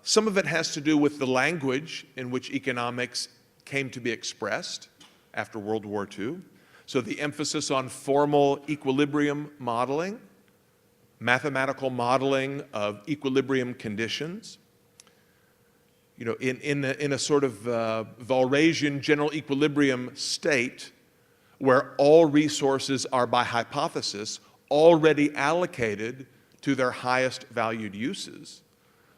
Some of it has to do with the language in which economics came to be expressed after World War II. So the emphasis on formal equilibrium modeling, mathematical modeling of equilibrium conditions. You know, in a sort of Walrasian general equilibrium state where all resources are by hypothesis already allocated to their highest valued uses,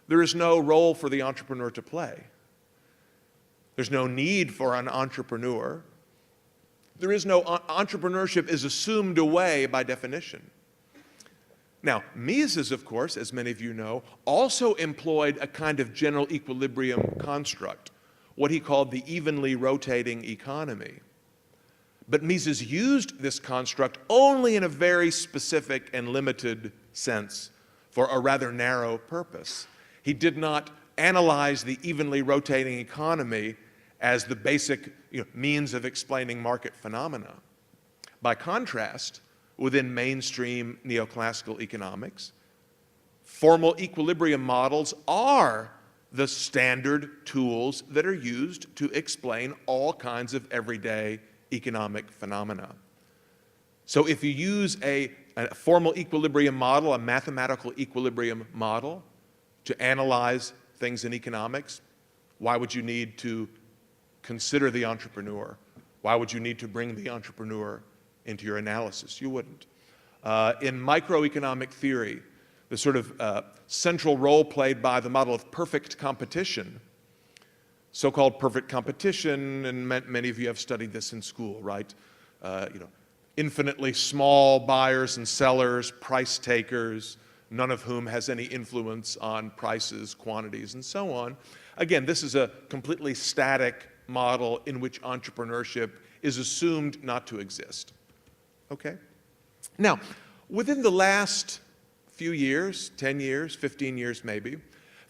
there is no role for the entrepreneur to play. There's no need for an entrepreneur. There is no, entrepreneurship is assumed away by definition. Now, Mises, of course, as many of you know, also employed a kind of general equilibrium construct, what he called the evenly rotating economy. But Mises used this construct only in a very specific and limited sense for a rather narrow purpose. He did not analyze the evenly rotating economy as the basic means of explaining market phenomena. By contrast, within mainstream neoclassical economics, formal equilibrium models are the standard tools that are used to explain all kinds of everyday economic phenomena. So if you use a formal equilibrium model, a mathematical equilibrium model, to analyze things in economics, why would you need to consider the entrepreneur? Why would you need to bring the entrepreneur into your analysis? You wouldn't. In microeconomic theory, the sort of central role played by the model of perfect competition, so-called perfect competition, and many of you have studied this in school, right? Infinitely small buyers and sellers, price takers, none of whom has any influence on prices, quantities, and so on. Again, this is a completely static model in which entrepreneurship is assumed not to exist. Okay? Now, within the last few years, 10 years, 15 years maybe,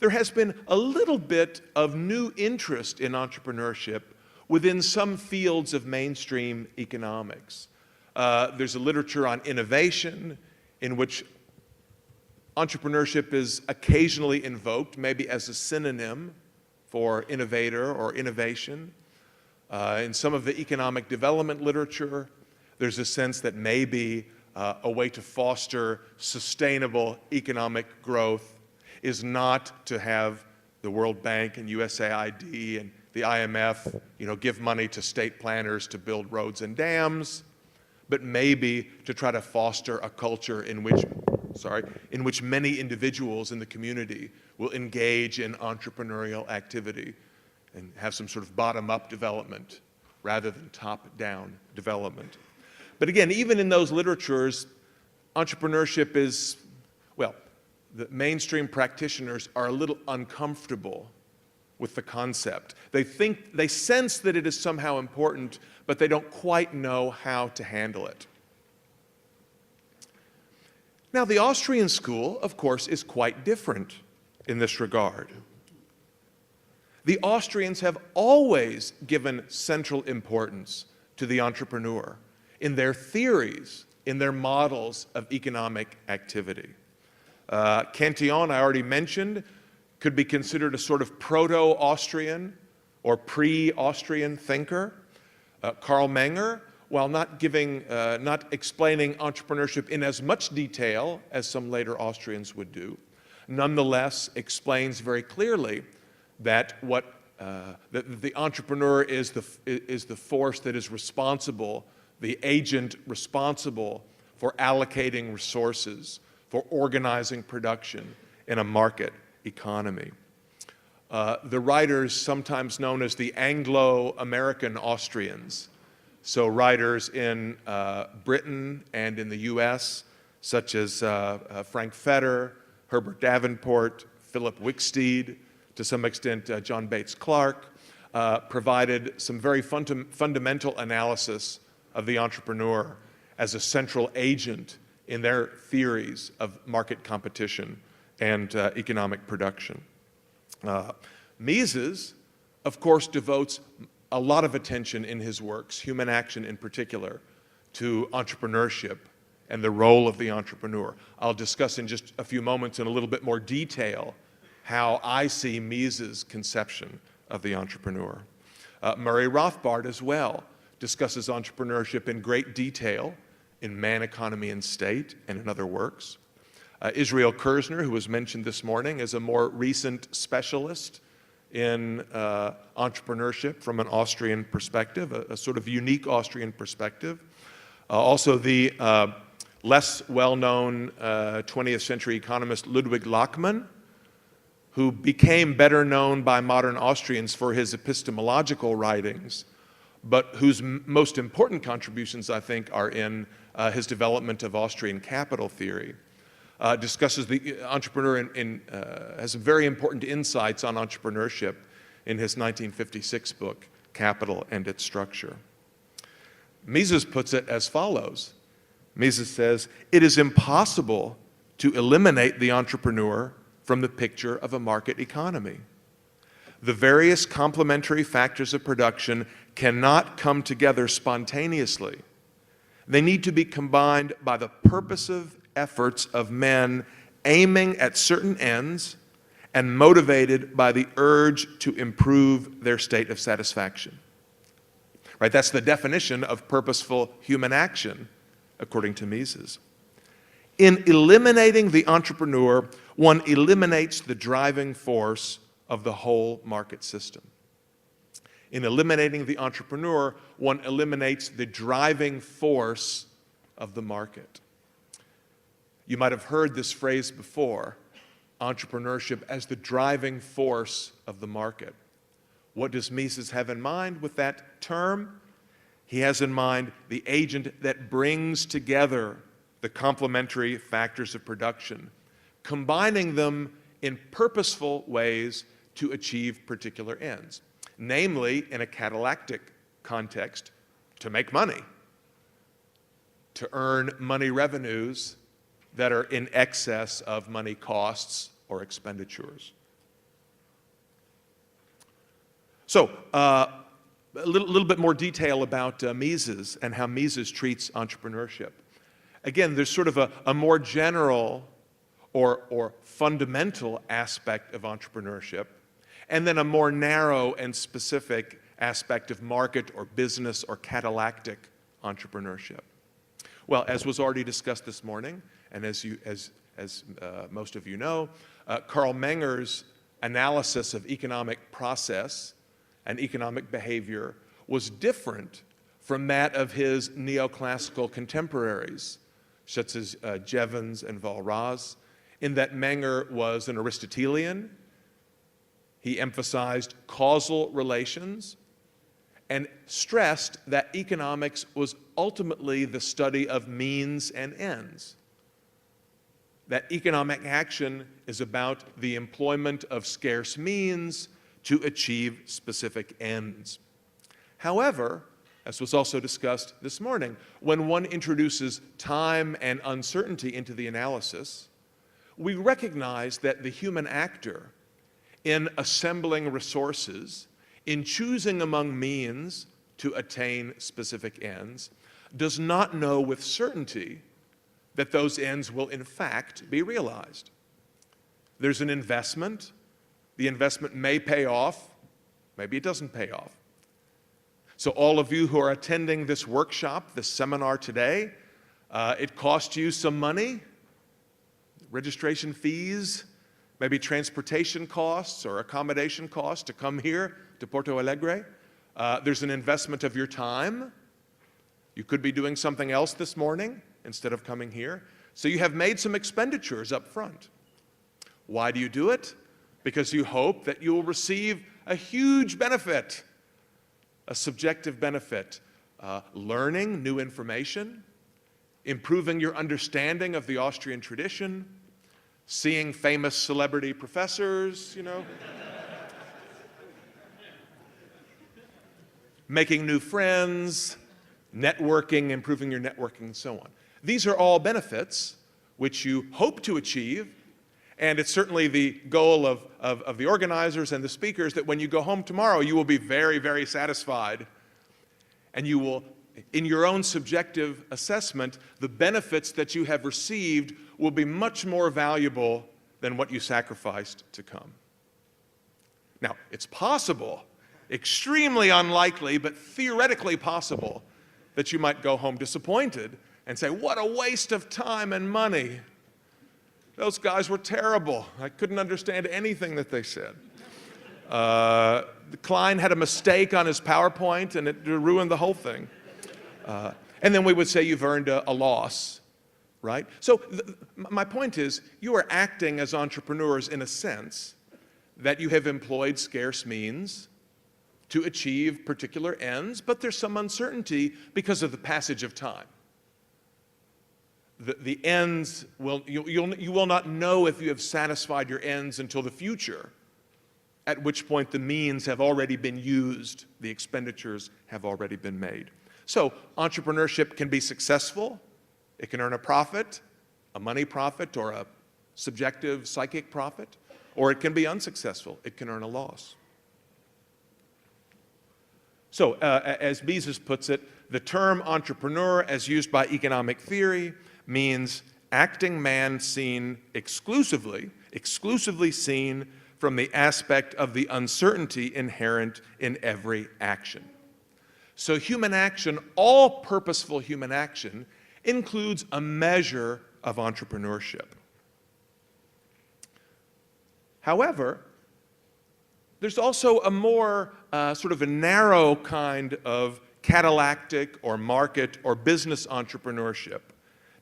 there has been a little bit of new interest in entrepreneurship within some fields of mainstream economics. There's a literature on innovation in which entrepreneurship is occasionally invoked, maybe as a synonym for innovator or innovation. In some of the economic development literature, there's a sense that maybe a way to foster sustainable economic growth is not to have the World Bank and USAID and the IMF, give money to state planners to build roads and dams, but maybe to try to foster a culture in which many individuals in the community will engage in entrepreneurial activity and have some sort of bottom-up development rather than top-down development. But again, even in those literatures, entrepreneurship is, the mainstream practitioners are a little uncomfortable with the concept. They sense that it is somehow important, but they don't quite know how to handle it. Now, the Austrian school, of course, is quite different in this regard. The Austrians have always given central importance to the entrepreneur in their theories, in their models of economic activity. Cantillon, I already mentioned, could be considered a sort of proto-Austrian or pre-Austrian thinker. Karl Menger, while not explaining entrepreneurship in as much detail as some later Austrians would do, nonetheless explains very clearly that that the entrepreneur is the force that is responsible, the agent responsible for allocating resources, for organizing production in a market economy. The writers, sometimes known as the Anglo-American Austrians, so writers in Britain and in the US, such as Frank Fetter, Herbert Davenport, Philip Wicksteed, to some extent John Bates Clark, provided some very fundamental analysis of the entrepreneur as a central agent in their theories of market competition and economic production. Mises, of course, devotes a lot of attention in his works, Human Action in particular, to entrepreneurship and the role of the entrepreneur. I'll discuss in just a few moments in a little bit more detail how I see Mises' conception of the entrepreneur. Murray Rothbard as well discusses entrepreneurship in great detail in Man, Economy, and State and in other works. Israel Kirzner, who was mentioned this morning, is a more recent specialist in entrepreneurship from an Austrian perspective, a sort of unique Austrian perspective. Also the less well-known 20th century economist Ludwig Lachmann, who became better known by modern Austrians for his epistemological writings, but whose most important contributions, I think, are in his development of Austrian capital theory. Discusses the entrepreneur has some very important insights on entrepreneurship in his 1956 book, Capital and Its Structure. Mises puts it as follows. Mises says, "It is impossible to eliminate the entrepreneur from the picture of a market economy. The various complementary factors of production cannot come together spontaneously. They need to be combined by the purposive efforts of men aiming at certain ends and motivated by the urge to improve their state of satisfaction." Right? That's the definition of purposeful human action, according to Mises. In eliminating the entrepreneur, one eliminates the driving force of the whole market system. In eliminating the entrepreneur, one eliminates the driving force of the market. You might have heard this phrase before, entrepreneurship as the driving force of the market. What does Mises have in mind with that term? He has in mind the agent that brings together the complementary factors of production, combining them in purposeful ways to achieve particular ends, namely, in a catalactic context, to make money, to earn money revenues that are in excess of money costs or expenditures. So, a little bit more detail about Mises and how Mises treats entrepreneurship. Again, there's sort of a more general or fundamental aspect of entrepreneurship, and then a more narrow and specific aspect of market or business or catalactic entrepreneurship. Well, as was already discussed this morning, and as most of you know, Carl Menger's analysis of economic process and economic behavior was different from that of his neoclassical contemporaries, such as Jevons and Walras, in that Menger was an Aristotelian. He emphasized causal relations and stressed that economics was ultimately the study of means and ends. That economic action is about the employment of scarce means to achieve specific ends. However, as was also discussed this morning, when one introduces time and uncertainty into the analysis, we recognize that the human actor, in assembling resources, in choosing among means to attain specific ends, does not know with certainty that those ends will in fact be realized. There's an investment. The investment may pay off. Maybe it doesn't pay off. So all of you who are attending this workshop, this seminar today, it cost you some money, registration fees, maybe transportation costs or accommodation costs to come here to Porto Alegre. There's an investment of your time. You could be doing something else this morning instead of coming here. So you have made some expenditures up front. Why do you do it? Because you hope that you will receive a huge benefit, a subjective benefit, learning new information, improving your understanding of the Austrian tradition, seeing famous celebrity professors, making new friends, networking, improving your networking, and so on. These are all benefits which you hope to achieve, and it's certainly the goal of the organizers and the speakers that when you go home tomorrow, you will be very, very satisfied, and you will, in your own subjective assessment, the benefits that you have received will be much more valuable than what you sacrificed to come. Now, it's possible, extremely unlikely, but theoretically possible, that you might go home disappointed and say, what a waste of time and money. Those guys were terrible. I couldn't understand anything that they said. Klein had a mistake on his PowerPoint, and it ruined the whole thing. And then we would say you've earned a loss, right? So my point is, you are acting as entrepreneurs in a sense that you have employed scarce means to achieve particular ends, but there's some uncertainty because of the passage of time. The ends, you will not know if you have satisfied your ends until the future, at which point the means have already been used, the expenditures have already been made. So entrepreneurship can be successful. It can earn a profit, a money profit, or a subjective psychic profit, or it can be unsuccessful. It can earn a loss. So as Mises puts it, the term entrepreneur as used by economic theory means acting man seen exclusively seen from the aspect of the uncertainty inherent in every action. So human action, all purposeful human action, includes a measure of entrepreneurship. However, there's also a more sort of a narrow kind of catalactic or market or business entrepreneurship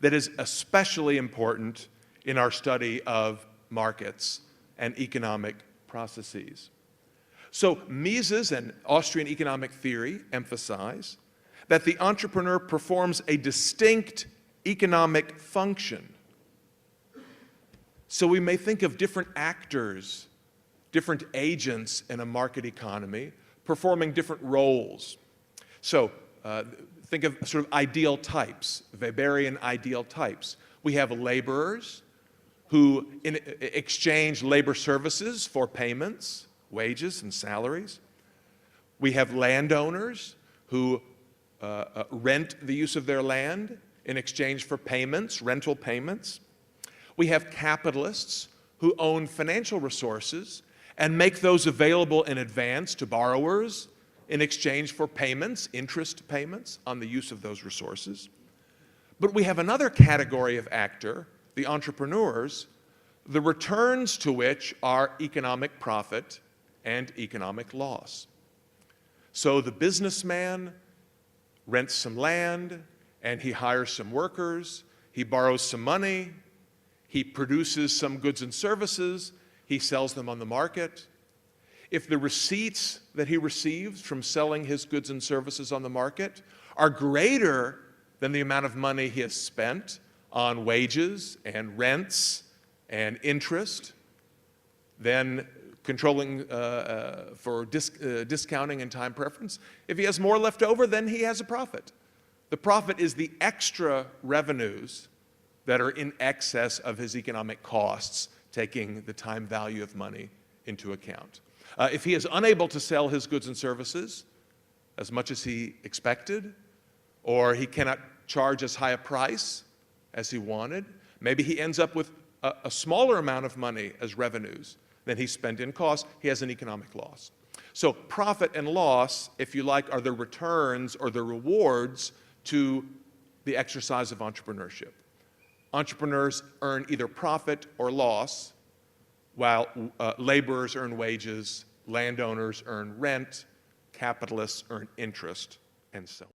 that is especially important in our study of markets and economic processes. So Mises and Austrian economic theory emphasize that the entrepreneur performs a distinct economic function. So we may think of different actors, different agents in a market economy performing different roles. So think of sort of ideal types, Weberian ideal types. We have laborers who exchange labor services for payments, wages and salaries. We have landowners who rent the use of their land in exchange for payments, rental payments. We have capitalists who own financial resources and make those available in advance to borrowers in exchange for payments, interest payments on the use of those resources. But we have another category of actor, the entrepreneurs, the returns to which are economic profit and economic loss. So the businessman rents some land and he hires some workers, he borrows some money, he produces some goods and services, he sells them on the market. If the receipts that he receives from selling his goods and services on the market are greater than the amount of money he has spent on wages and rents and interest, then controlling for discounting and time preference, if he has more left over, then he has a profit. The profit is the extra revenues that are in excess of his economic costs, taking the time value of money into account. If he is unable to sell his goods and services as much as he expected, or he cannot charge as high a price as he wanted, maybe he ends up with a smaller amount of money as revenues than he spent in costs, he has an economic loss. So profit and loss, if you like, are the returns or the rewards to the exercise of entrepreneurship. Entrepreneurs earn either profit or loss, while laborers earn wages, landowners earn rent, capitalists earn interest, and so on.